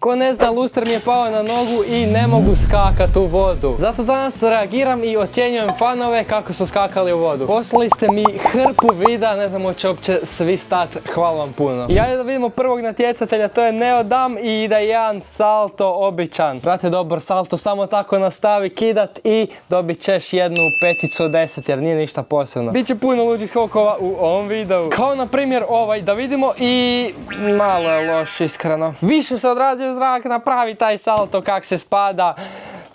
Ko ne zna, luster mi je pao na nogu i ne mogu skakat u vodu. Zato danas reagiram i ocjenjujem fanove kako su skakali u vodu. Poslali ste mi hrpu videa, ne znam hoće uopće svi stat, hvala vam puno. I ajde da vidimo prvog natjecatelja, to je Neodam i ide jedan salto običan. Brate, dobar salto, samo tako nastavi kidat i dobit ćeš jednu 5 od 10 jer nije ništa posebno. Biće puno luđih skokova u ovom videu. Kao na primjer ovaj, da vidimo i malo je loš iskreno. Više se odrazio zrak, napravi taj salto kak se spada.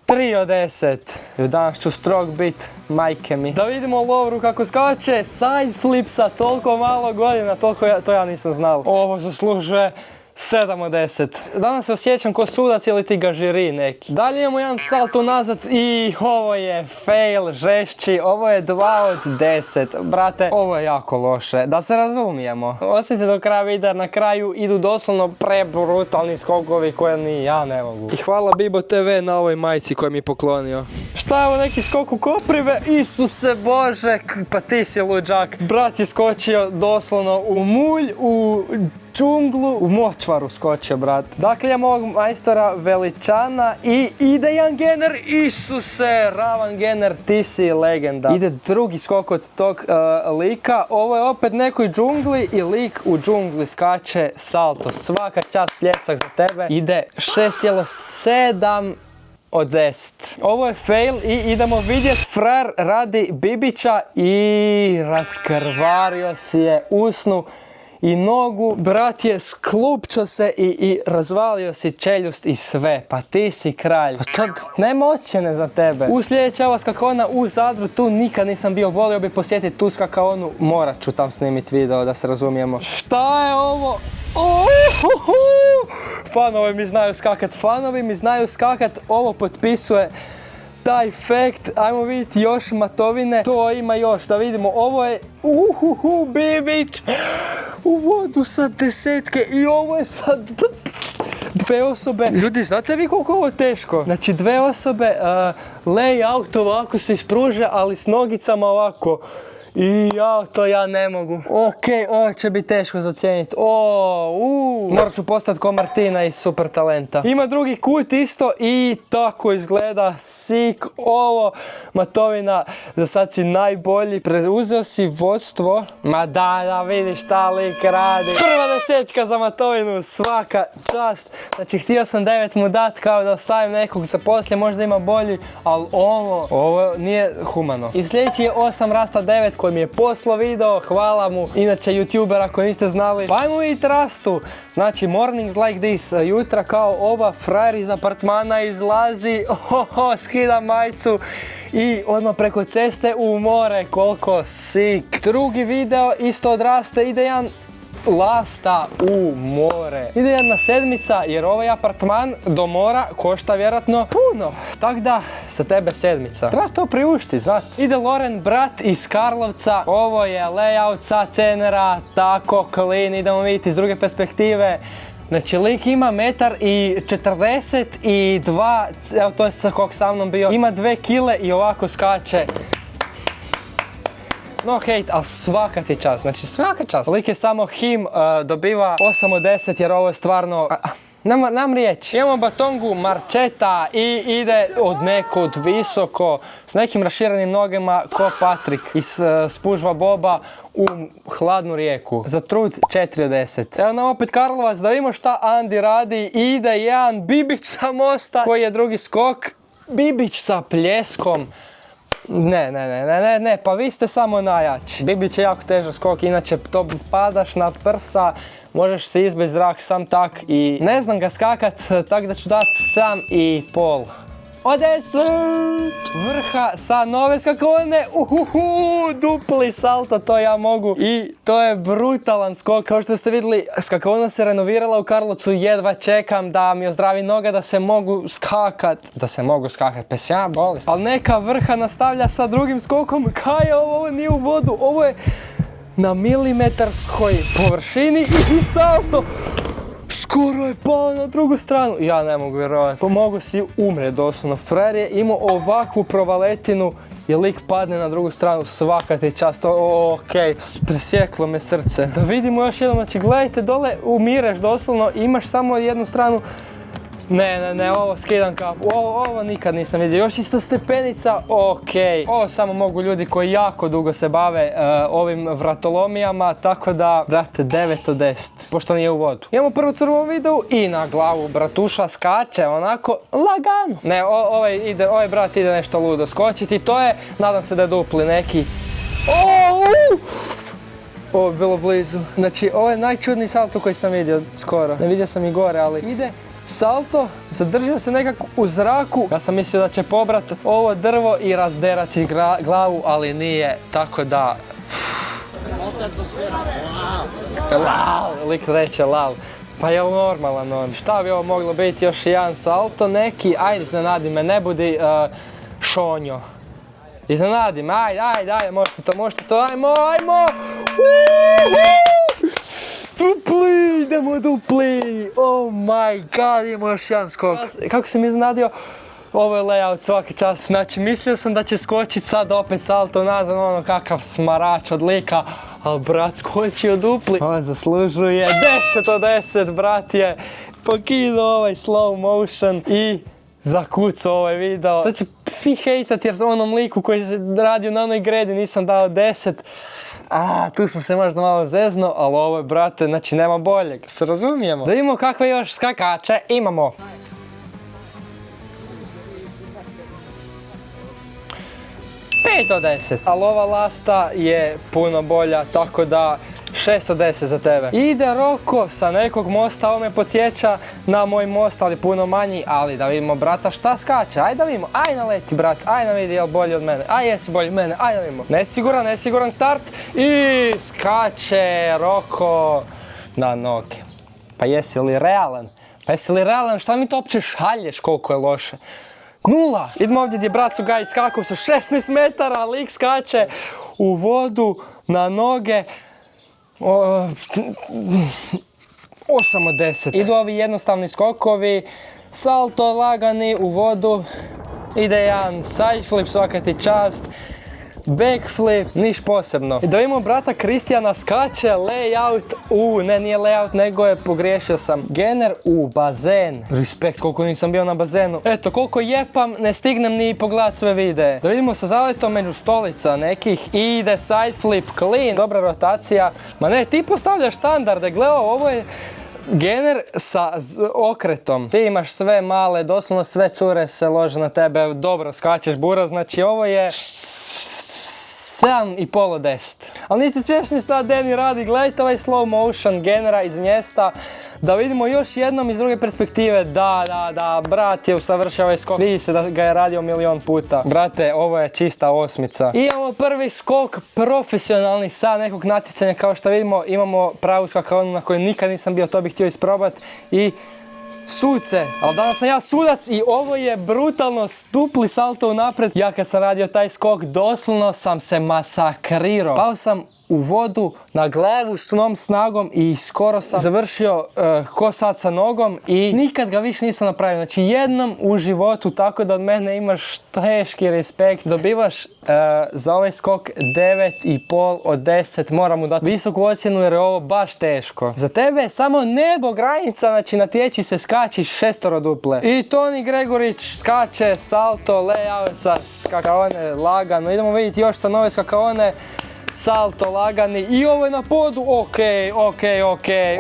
3 od 10. I danas ću strog bit, majke mi. Da vidimo Lovru kako skače, side flip sa toliko malo godina, to ja nisam znal. Ovo zaslužuje 7 od 10. Danas se osjećam ko sudac ili ti ga žiri neki. Dalje imamo jedan salto nazad i ovo je fail žešći. Ovo je 2 od 10. Brate, ovo je jako loše. Da se razumijemo. Osjetite do kraja videa, na kraju idu doslovno prebrutalni skokovi koje ni ja ne mogu. I hvala Bibo TV na ovoj majici koju mi je poklonio. Šta je ovo, neki skok u koprive? Isuse Bože, pa ti si luđak. Brat je skočio doslovno u mulj, u džunglu, u močvaru skočio, brat. Dakle, imamo ovog majstora veličana i ide jedan gener, Isuse, Ravan gener, ti si legenda. Ide drugi skok od tog lika, ovo je opet nekoj džungli i lik u džungli skače salto. Svaka čast, pljesak za tebe. Ide 6,7 od 10. Ovo je fail i idemo vidjet. Frajer radi Bibića i raskrvario si je usnu i nogu, brat je sklupčio se i razvalio si čeljust i sve, pa ti si kralj. Pa nema ocjene za tebe. U sljedeća ova skakona u Zadru, tu nikad nisam bio, volio bi posjetiti tu skakonu, morat ću tam snimit video da se razumijemo. Šta je ovo? Fanovi mi znaju skakat, ovo potpisuje taj fakt. Ajmo vidjeti još matovine, to ima još, da vidimo, ovo je Bibić u vodu sa desetke i ovo je sad 2 osobe. Ljudi, znate vi koliko ovo teško? Znači 2 osobe, layout ovako se ispruže, ali s nogicama ovako. I to ja ne mogu. Okej, ovo će biti teško za cijeniti. Morat ću postati ko Martina iz Super Talenta. Ima drugi kut isto i tako izgleda sik. Ovo, matovina, za sad si najbolji. Preuzeo si vodstvo. Ma da vidiš šta lik radi. Prva desetka za matovinu, svaka čast. Znači htio sam 9 mu dat kao da ostavim nekog za poslije, možda ima bolji, ali ovo nije humano. I sljedeći je 8 rasta 9 koji mi je poslao video, hvala mu. Inače youtuber ako niste znali. Pa ajmo vidjeti Rastu. Znači mornings like this, jutra kao ova, frajer iz apartmana izlazi, skida majicu i odmah preko ceste u more, koliko sik. Drugi video isto od Raste, ide jedan lasta u more. Ide jedna sedmica jer ovaj apartman do mora košta vjerojatno puno. Tako da, za tebe sedmica. Treba to priušti, znat. Ide Loren, brat iz Karlovca. Ovo je layout sa Cenera, tako, clean. Idemo vidjeti iz druge perspektive. Znači, lik ima 1,42 m, evo to je skok sa mnom bio. Ima 2 kile i ovako skače. No hate, ali svaka ti čast, znači svaka čast. Lik je samo him, dobiva 8 od 10 jer ovo je stvarno... Nam riječ. Imamo batongu Marčeta i ide od nekud visoko s nekim raširenim nogama ko Patrik iz Spužva Boba u hladnu rijeku. Za trud 4 od 10. Evo nam opet Karlovac, da vidimo šta Andi radi. Ide jedan Bibić sa mosta koji je drugi skok. Bibić sa pljeskom. Ne, pa vi ste samo najjači. Bibić je jako težak skok, inače to padaš na prsa, možeš se izbeć zrak sam tak i ne znam ga skakat, tako da ću dat 7,5 od 10. Vrha sa nove skakone, dupli salto, to ja mogu. I to je brutalan skok, kao što ste vidjeli, skakona se renovirala u Karlovcu, jedva čekam da mi ozdravi noga, da se mogu skakat. Pes ja bolest. Ali neka Vrha nastavlja sa drugim skokom, kaj je ovo nije u vodu, ovo je na milimetarskoj površini i salto. Skoro je pao na drugu stranu. Ja ne mogu vjerovati. Pomogu si umret doslovno. Frajer je imao ovakvu provaletinu i lik padne na drugu stranu. Svaka ti čast. Okej. Presjeklo me srce. Da vidimo još jednom. Znači gledajte dole, umireš doslovno. Imaš samo jednu stranu. Ne, ovo skidam kapu, ovo nikad nisam vidio, još ista stepenica, okej. Ovo samo mogu ljudi koji jako dugo se bave ovim vratolomijama, tako da, brate, 9 od 10, pošto nije u vodu. Imamo prvu crvu videu i na glavu bratuša skače onako lagano. Ne, ovaj brat ide nešto ludo skočiti, to je, nadam se da je dupli neki. Ovo je bilo blizu. Znači, ovo je najčudniji salto koji sam vidio skoro. Ne vidio sam i gore, ali ide salto, zadržio se nekako u zraku. Ja sam mislio da će pobrat ovo drvo i razderati glavu, ali nije, tako da... Lal, lik reče lal. Pa je li normalan on? Šta bi ovo moglo biti, još jedan salto neki? Ajde, iznenadi me, ne budi šonjo. Iznenadi me, ajde, možete to, ajmo! Dupli, idemo dupli! Oh my god, imamo još jedan skok. Kako sam iznenadio, ovo je layout svaki čas. Znači, mislio sam da će skočit sad opet salto nazad, ono kakav smarač od lika. Ali brat skočio dupli. On zaslužuje 10 od 10, brat je pokinuo ovaj slow motion i zakucao ovaj video. Sad će svi hejtati jer onom liku koji se radio na onoj gredi nisam dao 10. Tu smo se možda malo zezno, ali ovo je, brate, znači nema boljeg. Se razumijemo? Da vidimo kakve još skakače imamo. Od 10. Ali ova lasta je puno bolja, tako da 6 od 10 za tebe. Ide Roko sa nekog mosta, ovo me podsjeća na moj most, ali puno manji, ali da vidimo brata šta skače, ajde da vidimo, ajde naleti brat, ajde vidi je li bolji od mene, ajde jesi bolji od mene, ajde da vidimo. Nesiguran start i skače Roko na noge. Pa jesi li realan? Šta mi to uopće šalješ koliko je loše? 0! Idemo ovdje gdje brat Sugaj skakao sa 16 metara, lik skače u vodu na noge. 8 od 10. Idu ovi jednostavni skokovi, salto lagani u vodu, ide jedan side flip, svaka ti čast, backflip, niš posebno. I da vidimo brata Kristijana skače layout nije layout, nego je, pogriješio sam, Gener u bazen. Respekt, koliko nisam bio na bazenu. Eto, koliko jepam, ne stignem ni pogledat sve videe. Da vidimo sa zaletom među stolica nekih, ide side flip, clean, dobra rotacija. Ma ne, ti postavljaš standarde, gledao, ovo je Gener sa okretom. Ti imaš sve male, doslovno sve cure se lože na tebe, dobro skačeš bura, znači ovo je 7,5 od 10. Ali niste svjesni šta Danny radi, gledajte ovaj slow motion Genera iz mjesta. Da vidimo još jednom iz druge perspektive, da, brat je usavršio ovaj skok. Vidi se da ga je radio milion puta. Brate, ovo je čista osmica. I imamo prvi skok profesionalni sa nekog natjecanja, kao što vidimo, imamo pravu skakaonu na kojoj nikad nisam bio, to bih htio isprobat. I suce, ali danas sam ja sudac i ovo je brutalno, dupli salto unaprijed. Ja kad sam radio taj skok, doslovno sam se masakrirao. Pao sam u vodu na glavu s punom snagom i skoro sam završio ko sad sa nogom i nikad ga više nisam napravio. Znači jednom u životu, tako da od mene imaš teški respekt. Dobivaš za ovaj skok 9,5 od 10. Moram mu dati visoku ocjenu jer je ovo baš teško. Za tebe je samo nebo granica, znači natječi se, skačiš 6 duple. I Toni Gregorić skače salto, layout sa skakaone lagano. Idemo vidjeti još sa nove skakaone. Salto lagani i ovo je na podu, okej.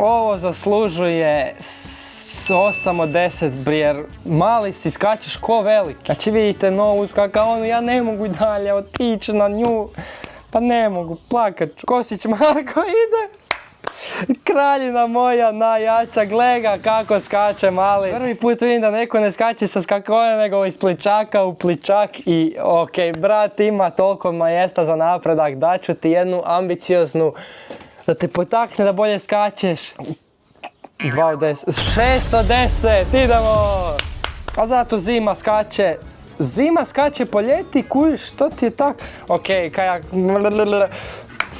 Ovo zaslužuje 8 od 10 jer mali si, skačeš ko velik. Znači vidite novu skakaonu, ja ne mogu dalje otići na nju, pa ne mogu, plakat ću. Kosić Marko ide. Kraljina moja najjača, gleda kako skače mali. Prvi put vidim da neko ne skače sa skakone nego iz pličaka u pličak i okej, brat ima toliko majesta za napredak, daću ti jednu ambicioznu da te potakne da bolje skačeš. 2 od 10, 6 od 10, idemo! A zato zima skače po ljeti, kužiš, što ti je tak? Okej, kajak,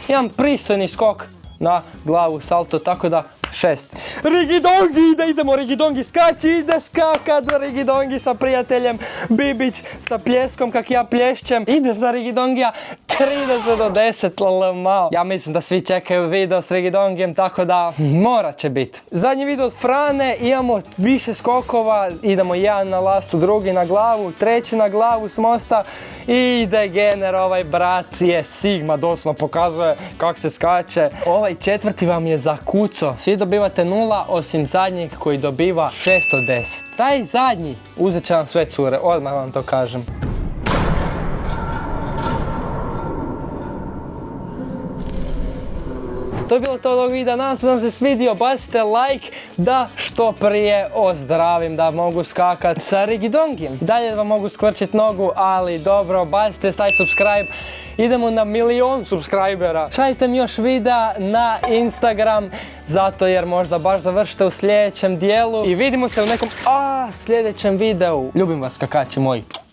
imam pristojni skok na glavu salto, tako da 6. Rigidongi, da idemo Rigidongi, skači, ide skakat Rigidongi sa prijateljem, Bibić sa pljeskom kak ja plješćem, ide za Rigidongija 30 do 10 lmao. Ja mislim da svi čekaju video s Rigidongijem, tako da morat će biti. Zadnji video od Frane, imamo više skokova, idemo jedan na lastu, drugi na glavu, treći na glavu s mosta i ide Gener, ovaj brat je Sigma, doslovno pokazuje kako se skače. Ovaj četvrti vam je zakucao, svi dobivate 0 osim zadnjeg koji dobiva 6 od 10. Taj zadnji uzet će vam sve cure, odmah vam to kažem. To je bilo to od ovog videa, nadam se da vam se svidio, bacite like da što prije ozdravim, da mogu skakat sa Rigidongijem. Dalje vam mogu skvrčit nogu, ali dobro, bacite taj subscribe, idemo na 1.000.000 subscribera. Šaljite mi još videa na Instagram, zato jer možda baš završite u sljedećem dijelu i vidimo se u nekom sljedećem videu. Ljubim vas skakači moji.